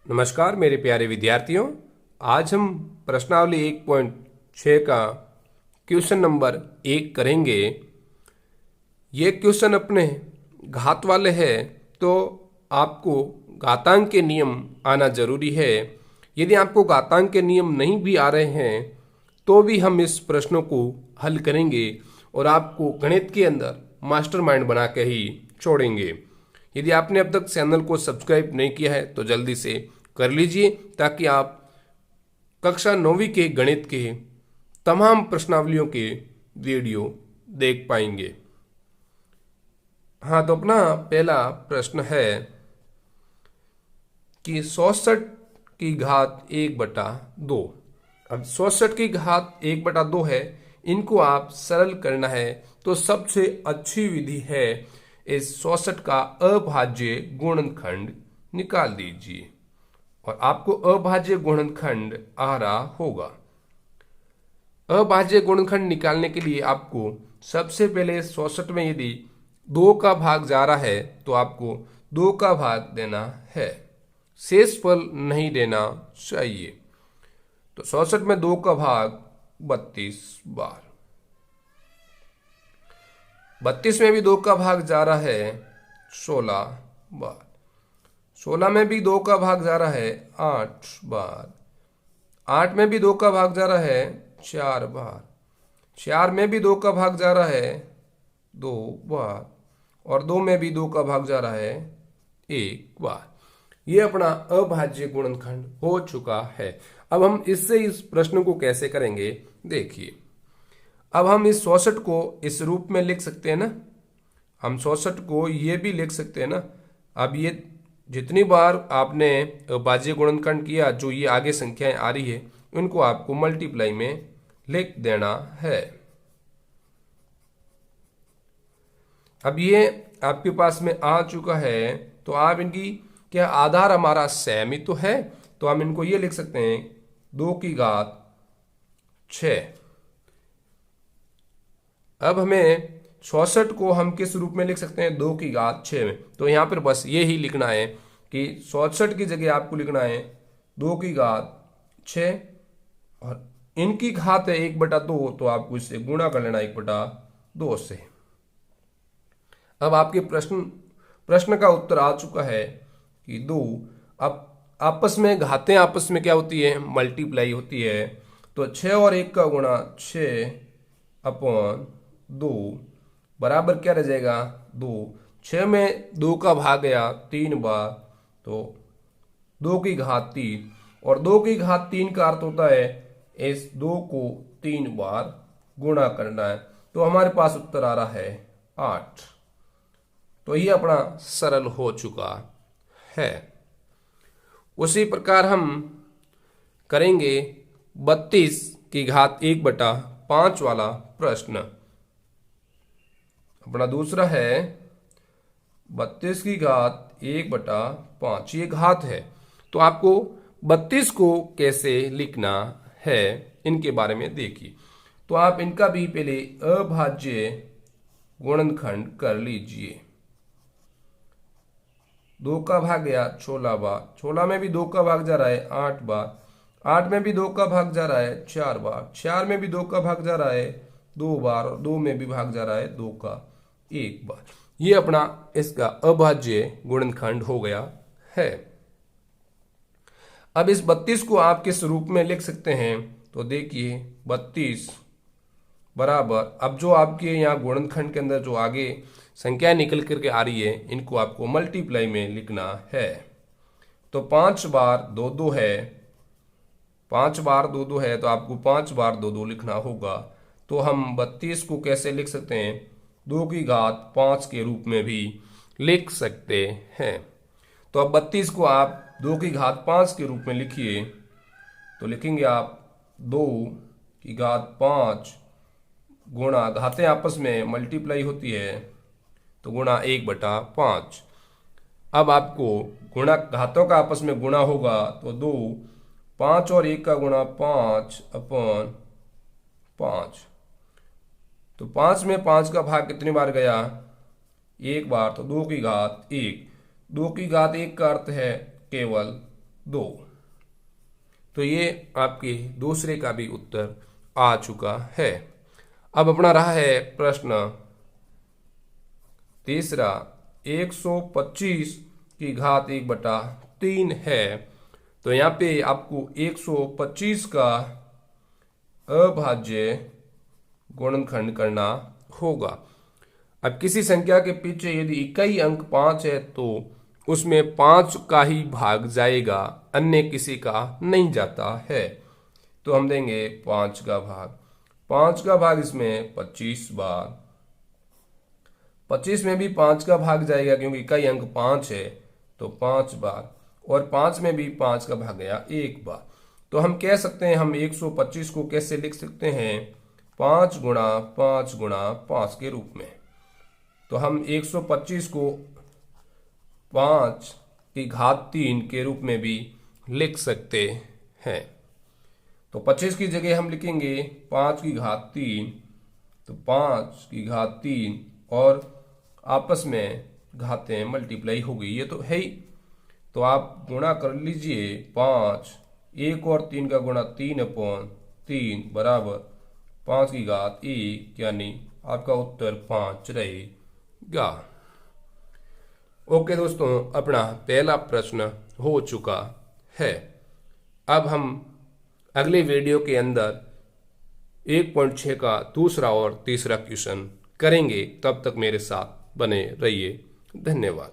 नमस्कार मेरे प्यारे विद्यार्थियों। आज हम प्रश्नावली 1.6 का क्वेश्चन नंबर 1 करेंगे। ये क्वेश्चन अपने घात वाले हैं, तो आपको घातांक के नियम आना जरूरी है। यदि आपको घातांक के नियम नहीं भी आ रहे हैं तो भी हम इस प्रश्नों को हल करेंगे और आपको गणित के अंदर मास्टरमाइंड बना के ही छोड़ेंगे। यदि आपने अब तक चैनल को सब्सक्राइब नहीं किया है तो जल्दी से कर लीजिए, ताकि आप कक्षा 9वीं के गणित के तमाम प्रश्नावलियों के वीडियो देख पाएंगे। हाँ, तो अपना पहला प्रश्न है कि 64 की घात 1/2। अब 64 की घात 1/2 है, इनको आप सरल करना है तो सबसे अच्छी विधि है इस 64 का अभाज्य गुणनखंड निकाल दीजिए। और आपको अभाज्य गुणनखंड आ रहा होगा। अभाज्य गुणनखंड निकालने के लिए आपको सबसे पहले 64 में यदि 2 का भाग जा रहा है तो आपको 2 का भाग देना है, शेषफल नहीं देना चाहिए। तो 64 में 2 का भाग 32 बार। 32 में भी 2 का भाग जा रहा है 16 बार। 16 में भी 2 का भाग जा रहा है 8 बार। 8 में भी 2 का भाग जा रहा है 4 बार। 4 में भी 2 का भाग जा रहा है 2 बार। और 2 में भी 2 का भाग जा रहा है 1 बार। ये अपना अभाज्य गुणनखंड हो चुका है। अब हम इससे इस प्रश्न को कैसे करेंगे, देखिए। अब हम इस 64 को इस रूप में लिख सकते हैं ना। हम 64 को ये भी लिख सकते हैं ना। अब ये जितनी बार आपने अभाज्य गुणनखंड किया, जो ये आगे संख्याएं आ रही है, उनको आपको मल्टीप्लाई में लिख देना है। अब ये आपके पास में आ चुका है, तो आप इनकी क्या आधार हमारा सेम ही तो है, तो हम इनको ये लिख सकते हैं 2 की घात 6। अब हमें 64 को हम किस रूप में लिख सकते हैं, 2 की घात 6 में। तो यहां पर बस ये ही लिखना है कि 64 की जगह आपको लिखना है 2 की घात 6 और इनकी घात है 1/2, तो आपको इससे गुणा कर लेना 1/2 से। अब आपके प्रश्न का उत्तर आ चुका है कि 2। अब आपस में घातें आपस में क्या होती है, मल्टीप्लाई होती है। तो 6 और 1 का गुणा 6/2 बराबर क्या रह जाएगा 2। 6 में 2 का भाग गया 3 बार, तो 2 की घात 3। और 2 की घात 3 का अर्थ होता है इस 2 को 3 बार गुणा करना है। तो हमारे पास उत्तर आ रहा है 8। तो ये अपना सरल हो चुका है। उसी प्रकार हम करेंगे 32 की घात 1/5 वाला प्रश्न। अपना दूसरा है 32 की घात 1/5। ये घात है, तो आपको 32 को कैसे लिखना है इनके बारे में देखिए। तो आप इनका भी पहले अभाज्य गुणनखंड कर लीजिए। 2 का भाग गया 16 बार। 16 में भी 2 का भाग जा रहा है 8 बार। 8 में भी 2 का भाग जा रहा है 4 बार। 4 में भी 2 का भाग जा रहा है 2 बार। और 2 में भी भाग जा रहा है 2 का 1 बार। ये अपना इसका अभाज्य गुणनखंड हो गया है। अब इस 32 को आप किस रूप में लिख सकते हैं, तो देखिए 32 बराबर, अब जो आपके यहाँ गुणनखंड के अंदर जो आगे संख्या निकल करके आ रही है, इनको आपको मल्टीप्लाई में लिखना है। तो 5 बार 2 है। 5 बार 2 है, तो आपको 5 बार 2 लिखना होगा। तो हम 32 को कैसे लिख सकते हैं, 2 की घात 5 के रूप में भी लिख सकते हैं। तो अब 32 को आप 2 की घात 5 के रूप में लिखिए। तो लिखेंगे आप 2 की घात 5 गुणा, घातें आपस में मल्टीप्लाई होती है, तो गुणा 1/5। अब आपको गुणा घातों का आपस में गुणा होगा, तो 2 5 और 1 का गुणा 5/5। तो 5 में 5 का भाग कितनी बार गया, 1 बार। तो 2 की घात 1। 2 की घात 1 का अर्थ है केवल 2। तो ये आपके दूसरे का भी उत्तर आ चुका है। अब अपना रहा है प्रश्न तीसरा, 125 की घात 1/3 है। तो यहाँ पे आपको 125 का अभाज्य गुणनखंड करना होगा। अब किसी संख्या के पीछे यदि इकाई अंक 5 है तो उसमें 5 का ही भाग जाएगा, अन्य किसी का नहीं जाता है। तो हम देंगे 5 का भाग। 5 का भाग इसमें 25 बार, 25 में भी 5 का भाग जाएगा क्योंकि इकाई अंक 5 है, तो 5 बार, और 5 में भी 5 का भाग गया 1 बार। तो हम कह सकते हैं, हम 125 को कैसे लिख सकते हैं, 5 गुणा 5 गुणा 5 के रूप में। तो हम 125 को 5 की घात 3 के रूप में भी लिख सकते हैं। तो 25 की जगह हम लिखेंगे 5 की घात 3, तो 5 की घात 3 और आपस में घातें मल्टीप्लाई हो गई, ये तो है ही। तो आप गुणा कर लीजिए, 5 1 और 3 का गुणा 3/3 बराबर 5 की घात 1, यानी आपका उत्तर 5 रहेगा। ओके दोस्तों, अपना पहला प्रश्न हो चुका है। अब हम अगले वीडियो के अंदर 1.6 का दूसरा और तीसरा क्वेश्चन करेंगे। तब तक मेरे साथ बने रहिए। धन्यवाद।